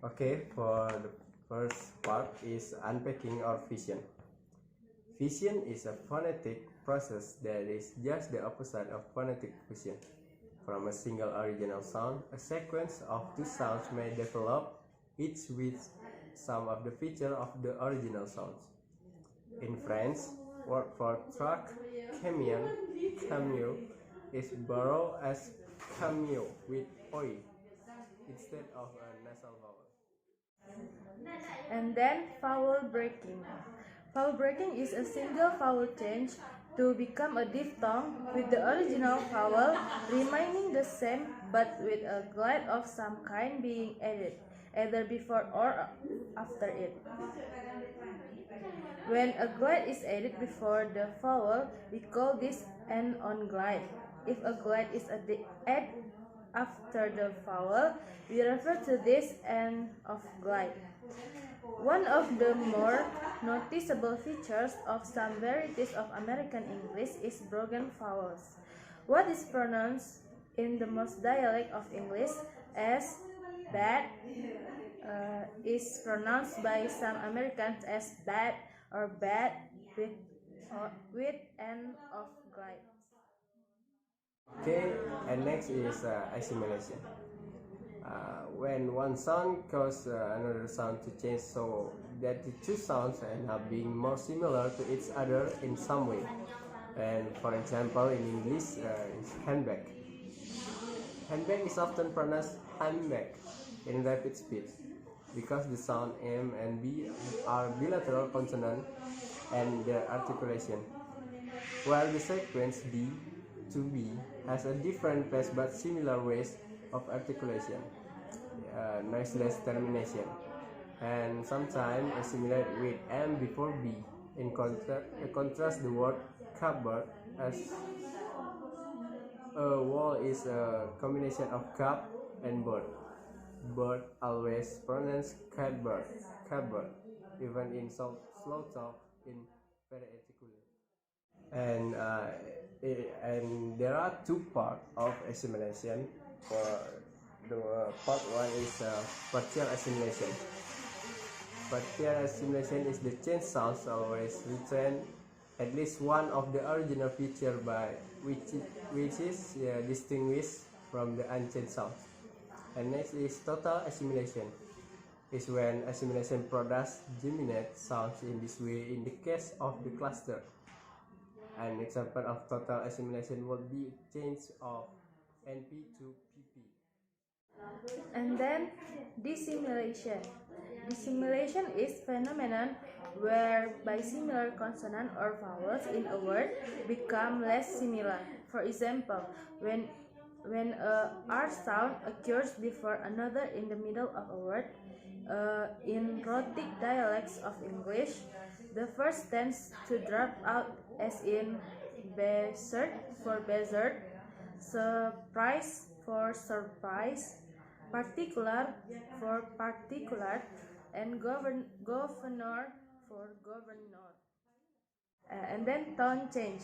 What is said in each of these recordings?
Okay, for the first part is unpacking or fission. Fission is a phonetic process that is just the opposite of phonetic fusion. From a single original sound, a sequence of two sounds may develop, each with some of the features of the original sounds. In French, word for truck, camion, camion is borrowed as cameo with oi instead of a nasal vowel. And then vowel breaking. Vowel breaking is a single vowel change to become a diphthong with the original vowel remaining the same but with a glide of some kind being added, either before or after it. When a glide is added before the vowel, we call this an on-glide. If a glide is added after the vowel, we refer to this an off-glide. One of the more noticeable features of some varieties of American English is broken vowels. What is pronounced in the most dialect of English as bad is pronounced by some Americans as bad or bad with an off-glide. Okay, and next is assimilation. When one sound causes another sound to change so that the two sounds end up being more similar to each other in some way. And for example, in English, is handbag. Handbag is often pronounced handbag in rapid speed because the sound M and B are bilateral consonant and their articulation, while the sequence D to B has a different place but similar ways of articulation, noiseless termination, and sometimes assimilate with M before B. In contrast, the word cupboard as a wall is a combination of cup and bird. Bird always pronounced cupboard, cupboard, even in slow talk in very articulate. And there are two parts of assimilation. For the part one is partial assimilation. Partial assimilation is the change sounds always retain at least one of the original feature by which is distinguished from the unchanged sounds. And next is total assimilation. Is when assimilation products geminate sounds in this way in the case of the cluster. An example of total assimilation would be change of NP to PP. And then dissimilation. Dissimilation is phenomenon whereby similar consonant or vowels in a word become less similar. For example, when a R sound occurs before another in the middle of a word, in rhotic dialects of English, the first tends to drop out, as in bezard for bezard, surprise for surprise, particular for particular, and governor for governor. And then tone change.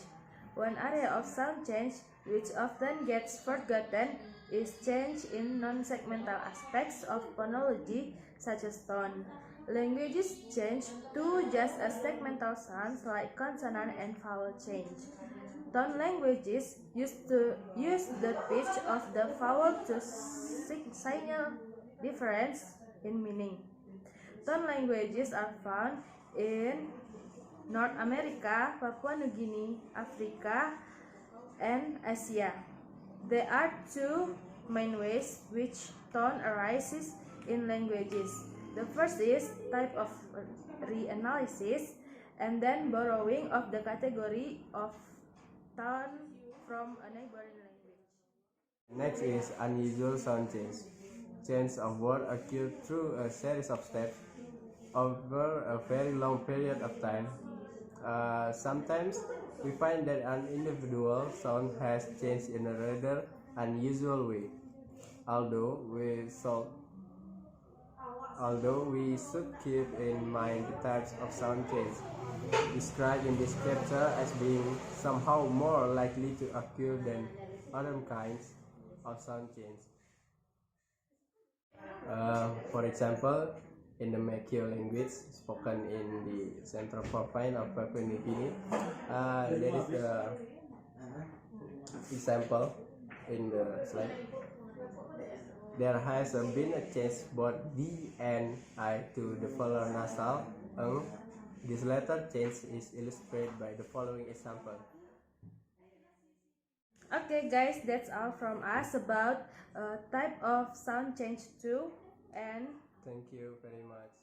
One area of sound change which often gets forgotten is change in non-segmental aspects of phonology such as tone. Languages change to just as segmental sounds like consonant and vowel change. Tone languages used to use the pitch of the vowel to signal difference in meaning. Tone languages are found in North America, Papua New Guinea, Africa, and Asia. There are two main ways which tone arises in languages. The first is type of reanalysis, and then borrowing of the category of tone from a neighboring language. Next is unusual sound change. Change of word occur through a series of steps over a very long period of time. Sometimes we find that an individual sound has changed in a rather unusual way. Although we should keep in mind the types of sound change described in this chapter as being somehow more likely to occur than other kinds of sound change. For example, in the Mekio language spoken in the central province of Papua New Guinea, there is the example in the slide. There has been a change both D and I to the volar nasal. This latter change is illustrated by the following example. Okay guys, that's all from us about type of sound change 2 and Thank you very much.